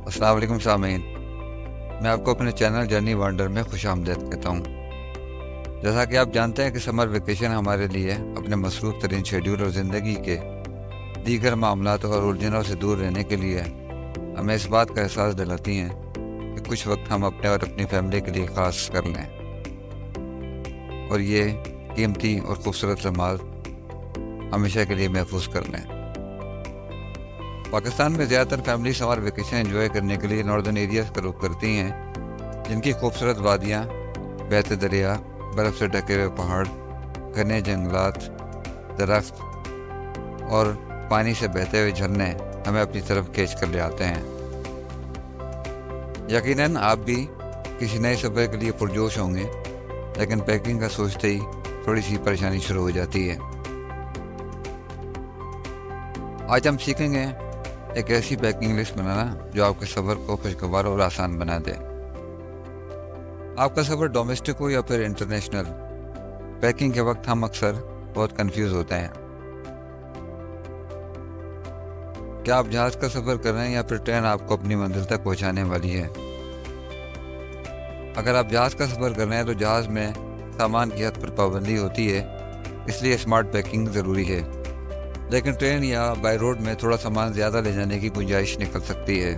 السلام علیکم سامعین، میں آپ کو اپنے چینل جرنی وانڈر میں خوش آمدید کہتا ہوں۔ جیسا کہ آپ جانتے ہیں کہ سمر ویکیشن ہمارے لیے اپنے مصروف ترین شیڈول اور زندگی کے دیگر معاملات اور الجھنوں سے دور رہنے کے لیے ہمیں اس بات کا احساس دلاتی ہیں کہ کچھ وقت ہم اپنے اور اپنی فیملی کے لیے خاص کر لیں اور یہ قیمتی اور خوبصورت لمحات ہمیشہ کے لیے محفوظ کر لیں۔ پاکستان میں زیادہ تر فیملی سمر ویکیشن انجوائے کرنے کے لیے ناردرن ایریاز کا رخ کرتی ہیں، جن کی خوبصورت وادیاں، بہتے دریا، برف سے ڈھکے ہوئے پہاڑ، گھنے جنگلات، درخت اور پانی سے بہتے ہوئے جھرنے ہمیں اپنی طرف کھینچ کر لے آتے ہیں۔ یقیناً آپ بھی کسی نئے سفر کے لیے پرجوش ہوں گے، لیکن پیکنگ کا سوچتے ہی تھوڑی سی پریشانی شروع ہو جاتی ہے۔ آج ہم سیکھیں گے ایک ایسی پیکنگ لسٹ بنانا جو آپ کے سفر کو خوشگوار اور آسان بنا دے۔ آپ کا سفر ڈومیسٹک ہو یا پھر انٹرنیشنل، پیکنگ کے وقت ہم اکثر بہت کنفیوز ہوتے ہیں۔ کیا آپ جہاز کا سفر کر رہے ہیں یا پھر ٹرین آپ کو اپنی منزل تک پہنچانے والی ہے؟ اگر آپ جہاز کا سفر کر رہے ہیں تو جہاز میں سامان کی حد پر پابندی ہوتی ہے، اس لیے اسمارٹ پیکنگ ضروری ہے، لیکن ٹرین یا بائی روڈ میں تھوڑا سامان زیادہ لے جانے کی گنجائش نکل سکتی ہے۔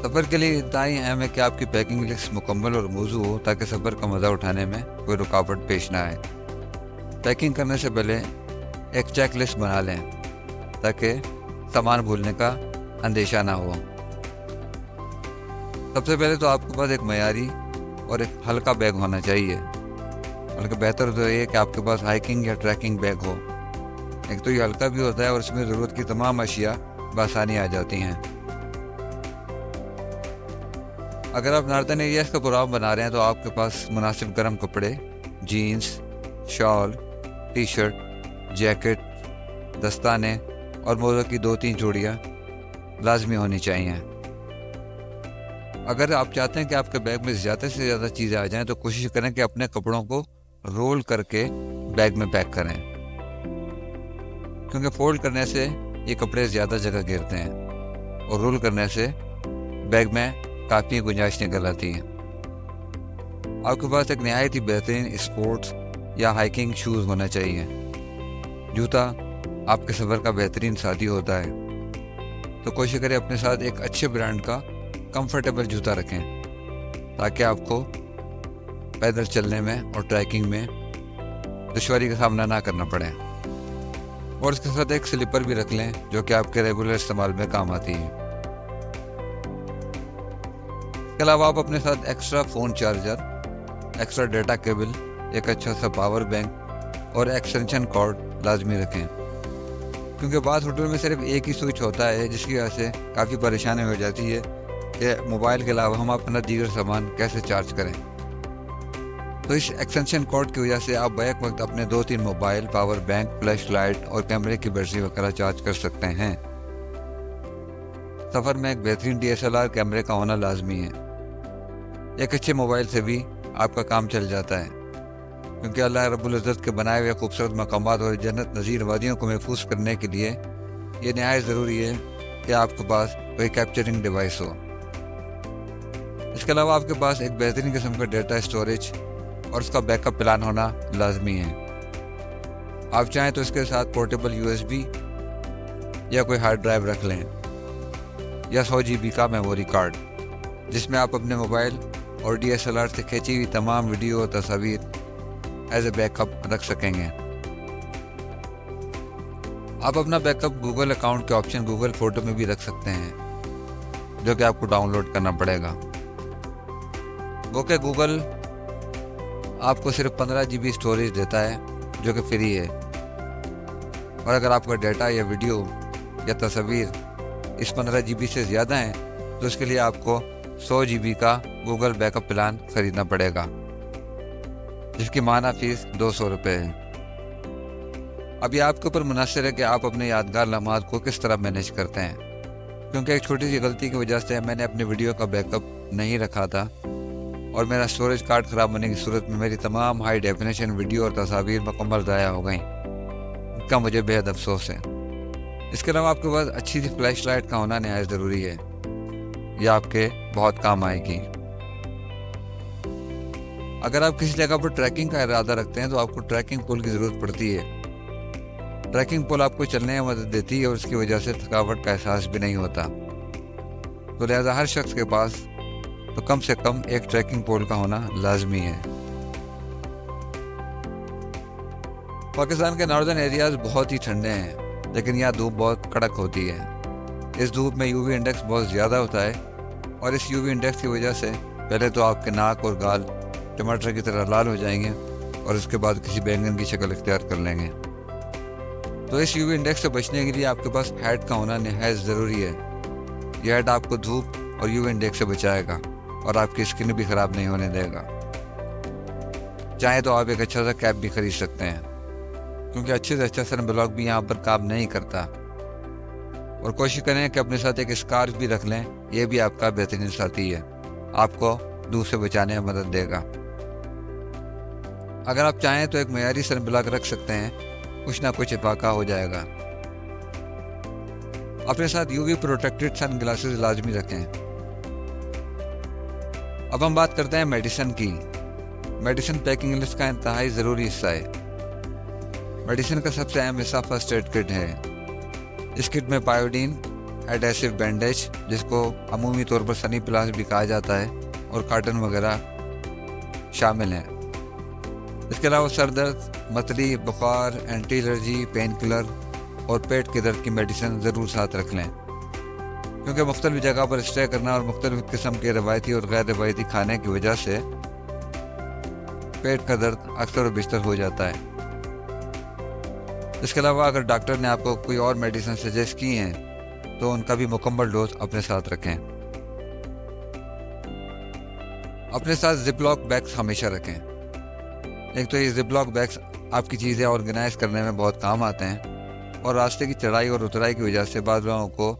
سفر کے لیے اتنا ہی اہم ہے کہ آپ کی پیکنگ لسٹ مکمل اور موزوں ہو تاکہ سفر کا مزہ اٹھانے میں کوئی رکاوٹ پیش نہ آئے۔ پیکنگ کرنے سے پہلے ایک چیک لسٹ بنا لیں تاکہ سامان بھولنے کا اندیشہ نہ ہو۔ سب سے پہلے تو آپ کے پاس ایک معیاری اور ایک ہلکا بیگ ہونا چاہیے، بلکہ بہتر تو یہ کہ آپ کے پاس ہائکنگ یا ٹریکنگ بیگ ہو۔ ایک تو یہ ہلکا بھی ہوتا ہے اور اس میں ضرورت کی تمام اشیاء بآسانی آ جاتی ہیں۔ اگر آپ ناردرن ایریاز کا پروگرام بنا رہے ہیں تو آپ کے پاس مناسب گرم کپڑے، جینز، شال، ٹی شرٹ، جیکٹ، دستانے اور موزوں کی 2-3 جوڑیاں لازمی ہونی چاہیے۔ اگر آپ چاہتے ہیں کہ آپ کے بیگ میں زیادہ سے زیادہ چیزیں آ جائیں تو کوشش کریں کہ اپنے کپڑوں کو رول کر کے بیگ میں پیک کریں، کیونکہ فولڈ کرنے سے یہ کپڑے زیادہ جگہ گھیرتے ہیں اور رول کرنے سے بیگ میں کافی گنجائش نکل آتی ہے۔ آپ کے پاس ایک نہایت ہی بہترین اسپورٹس یا ہائکنگ شوز ہونا چاہیے۔ جوتا آپ کے سفر کا بہترین ساتھی ہوتا ہے، تو کوشش کریں اپنے ساتھ ایک اچھے برانڈ کا کمفرٹیبل جوتا رکھیں تاکہ آپ کو پیدل چلنے میں اور ٹریکنگ میں دشواری کا سامنا نہ کرنا پڑے، اور اس کے ساتھ ایک سلیپر بھی رکھ لیں جو کہ آپ کے ریگولر استعمال میں کام آتی ہے۔ اس کے علاوہ آپ اپنے ساتھ extra phone charger, extra data cable, ایک اچھا سا پاور بینک اور ایکسٹینشن کارڈ لازمی رکھیں، کیونکہ بعض ہوٹل میں صرف ایک ہی سوئچ ہوتا ہے، جس کی وجہ سے کافی پریشانی ہو جاتی ہے کہ موبائل کے علاوہ ہم اپنا دیگر سامان کیسے چارج کریں۔ تو اس ایکسٹینشن کارڈ کی وجہ سے آپ بیک وقت اپنے 2-3 mobile, power bank, flash light اور کیمرے کی بیٹری وغیرہ چارج کر سکتے ہیں۔ سفر میں ایک بہترین DSLR کیمرے کا ہونا لازمی ہے۔ ایک اچھے موبائل سے بھی آپ کا کام چل جاتا ہے، کیونکہ اللہ رب العزت کے بنائے ہوئے خوبصورت مقامات اور جنت نظیر وادیوں کو محفوظ کرنے کے لیے یہ نہایت ضروری ہے کہ آپ کے پاس کوئی کیپچرنگ ڈیوائس ہو۔ اس کے علاوہ آپ کے پاس ایک بہترین قسم کا ڈیٹا اسٹوریج اور اس کا بیک اپ پلان ہونا لازمی ہے۔ آپ چاہیں تو اس کے ساتھ پورٹیبل USB یا کوئی ہارڈ ڈرائیو رکھ لیں، یا 100 GB کا میموری کارڈ، جس میں آپ اپنے موبائل اور DSLR سے کھینچی ہوئی تمام ویڈیو اور تصاویر ایز اے بیک اپ رکھ سکیں گے۔ آپ اپنا بیک اپ گوگل اکاؤنٹ کے آپشن گوگل فوٹو میں بھی رکھ سکتے ہیں، جو کہ آپ کو ڈاؤن لوڈ کرنا پڑے گا۔ وہ کہ گوگل آپ کو صرف 15 GB اسٹوریج دیتا ہے، جو کہ فری ہے، اور اگر آپ کا ڈیٹا یا ویڈیو یا تصاویر اس 15 GB سے زیادہ ہیں تو اس کے لیے آپ کو 100 GB کا گوگل بیک اپ پلان خریدنا پڑے گا، جس کی ماہانہ فیس 200 روپے ہے۔ اب یہ آپ کے اوپر منحصر ہے کہ آپ اپنے یادگار لمحات کو کس طرح مینیج کرتے ہیں، کیونکہ ایک چھوٹی سی غلطی کی وجہ سے میں نے اپنی ویڈیو کا بیک اپ نہیں رکھا تھا اور میرا اسٹوریج کارڈ خراب ہونے کی صورت میں میری تمام ہائی ڈیفینیشن ویڈیو اور تصاویر مکمل ضائع ہو گئیں۔ ان کا مجھے بے حد افسوس ہے۔ اس کے علاوہ آپ کے پاس اچھی سی فلیش لائٹ کا ہونا نہایت ضروری ہے، یہ آپ کے بہت کام آئے گی۔ اگر آپ کسی جگہ پر ٹریکنگ کا ارادہ رکھتے ہیں تو آپ کو ٹریکنگ پول کی ضرورت پڑتی ہے۔ ٹریکنگ پول آپ کو چلنے میں مدد دیتی ہے اور اس کی وجہ سے تھکاوٹ کا احساس بھی نہیں ہوتا، تو لہذا ہر شخص کے پاس تو کم سے کم ایک ٹریکنگ پول کا ہونا لازمی ہے۔ پاکستان کے ناردرن ایریاز بہت ہی ٹھنڈے ہیں، لیکن یہاں دھوپ بہت کڑک ہوتی ہے۔ اس دھوپ میں یو وی انڈیکس بہت زیادہ ہوتا ہے، اور اس یو وی انڈیکس کی وجہ سے پہلے تو آپ کے ناک اور گال ٹماٹر کی طرح لال ہو جائیں گے، اور اس کے بعد کسی بینگن کی شکل اختیار کر لیں گے۔ تو اس یو وی انڈیکس سے بچنے کے لیے آپ کے پاس ہیٹ کا ہونا نہایت ضروری ہے۔ یہ ہیٹ آپ کو دھوپ اور یو وی انڈیکس سے بچائے گا اور آپ کی اسکن بھی خراب نہیں ہونے دے گا۔ چاہے تو آپ ایک اچھا سا کیپ بھی خرید سکتے ہیں، کیونکہ اچھے سے اچھا سن بلاک بھی یہاں پر کام نہیں کرتا، اور کوشش کریں کہ اپنے ساتھ ایک اسکارف بھی رکھ لیں، یہ بھی آپ کا بہترین ساتھی ہے، آپ کو دھوپ سے بچانے میں مدد دے گا۔ اگر آپ چاہیں تو ایک معیاری سن بلاک رکھ سکتے ہیں، کچھ نہ کچھ افاقہ ہو جائے گا۔ اپنے ساتھ U V protected sunglasses لازمی رکھیں۔ اب ہم بات کرتے ہیں میڈیسن کی۔ میڈیسن پیکنگ لسٹ کا انتہائی ضروری حصہ ہے۔ میڈیسن کا سب سے اہم حصہ فرسٹ ایڈ کٹ ہے۔ اس کٹ میں پائیوڈین، ایڈیسو بینڈیج جس کو عمومی طور پر سنی پلاس بھی کہا جاتا ہے، اور کاٹن وغیرہ شامل ہیں۔ اس کے علاوہ سر درد، متلی، بخار، اینٹی الرجی، پین کلر اور پیٹ کے درد کی میڈیسن ضرور ساتھ رکھ لیں، کیونکہ مختلف جگہ پر اسٹے کرنا اور مختلف قسم کے روایتی اور غیر روایتی کھانے کی وجہ سے پیٹ کا درد اکثر و بیشتر ہو جاتا ہے۔ اس کے علاوہ اگر ڈاکٹر نے آپ کو کوئی اور میڈیسن سجیسٹ کی ہیں تو ان کا بھی مکمل ڈوز اپنے ساتھ رکھیں۔ اپنے ساتھ زپ لاک بیگس ہمیشہ رکھیں۔ ایک تو یہ زپ لاک بیگس آپ کی چیزیں آرگنائز کرنے میں بہت کام آتے ہیں، اور راستے کی چڑھائی اور اترائی کی وجہ سے بعض لوگوں کو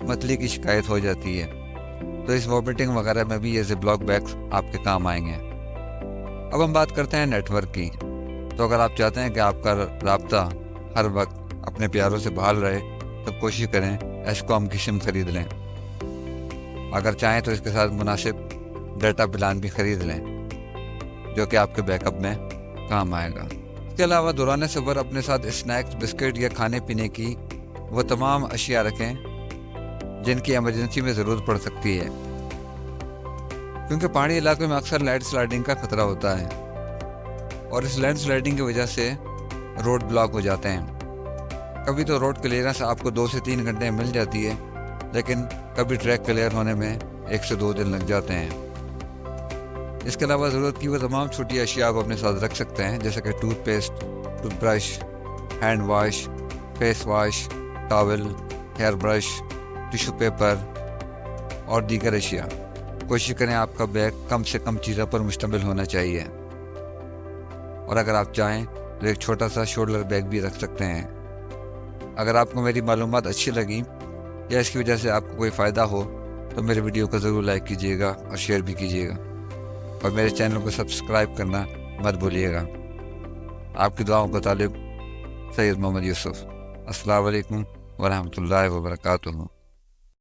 متلی کی شکایت ہو جاتی ہے، تو اس وامٹنگ وغیرہ میں بھی یہ زپ لاک بیگس آپ کے کام آئیں گے۔ اب ہم بات کرتے ہیں نیٹ ورک کی۔ تو اگر آپ چاہتے ہیں کہ آپ کا رابطہ ہر وقت اپنے پیاروں سے بحال رہے تو کوشش کریں ایسکوم کی سم خرید لیں۔ اگر چاہیں تو اس کے ساتھ مناسب ڈیٹا پلان بھی خرید لیں، جو کہ آپ کے بیک اپ میں کام آئے گا۔ اس کے علاوہ دوران سفر اپنے ساتھ اسنیکس، بسکٹ یا کھانے پینے کی وہ تمام اشیاء رکھیں جن کی ایمرجنسی میں ضرورت پڑ سکتی ہے، کیونکہ پہاڑی علاقے میں اکثر لینڈ سلائڈنگ کا خطرہ ہوتا ہے، اور اس لینڈ سلائڈنگ کی وجہ سے روڈ بلاک ہو جاتے ہیں۔ کبھی تو روڈ کلیئرنس آپ کو 2 سے 3 گھنٹے مل جاتی ہے، لیکن کبھی ٹریک کلیئر ہونے میں 1 سے 2 دن لگ جاتے ہیں۔ اس کے علاوہ ضرورت کی وہ تمام چھوٹی اشیاء آپ اپنے ساتھ رکھ سکتے ہیں، جیسے کہ toothpaste, toothbrush, hand wash, face wash, towel, hairbrush, tissue paper اور دیگر اشیاء۔ کوشش کریں آپ کا بیگ کم سے کم چیزوں پر مشتمل ہونا چاہیے، اور اگر آپ چاہیں تو ایک چھوٹا سا شولڈر بیگ بھی رکھ سکتے ہیں۔ اگر آپ کو میری معلومات اچھی لگیں یا اس کی وجہ سے آپ کو کوئی فائدہ ہو تو میرے ویڈیو کو ضرور لائک کیجیے گا اور شیئر بھی کیجیے گا، اور میرے چینل کو سبسکرائب کرنا مت بھولیے گا۔ آپ کی دعاؤں کا طالب سید محمد یوسف۔ السلام علیکم ورحمۃ اللہ وبرکاتہ۔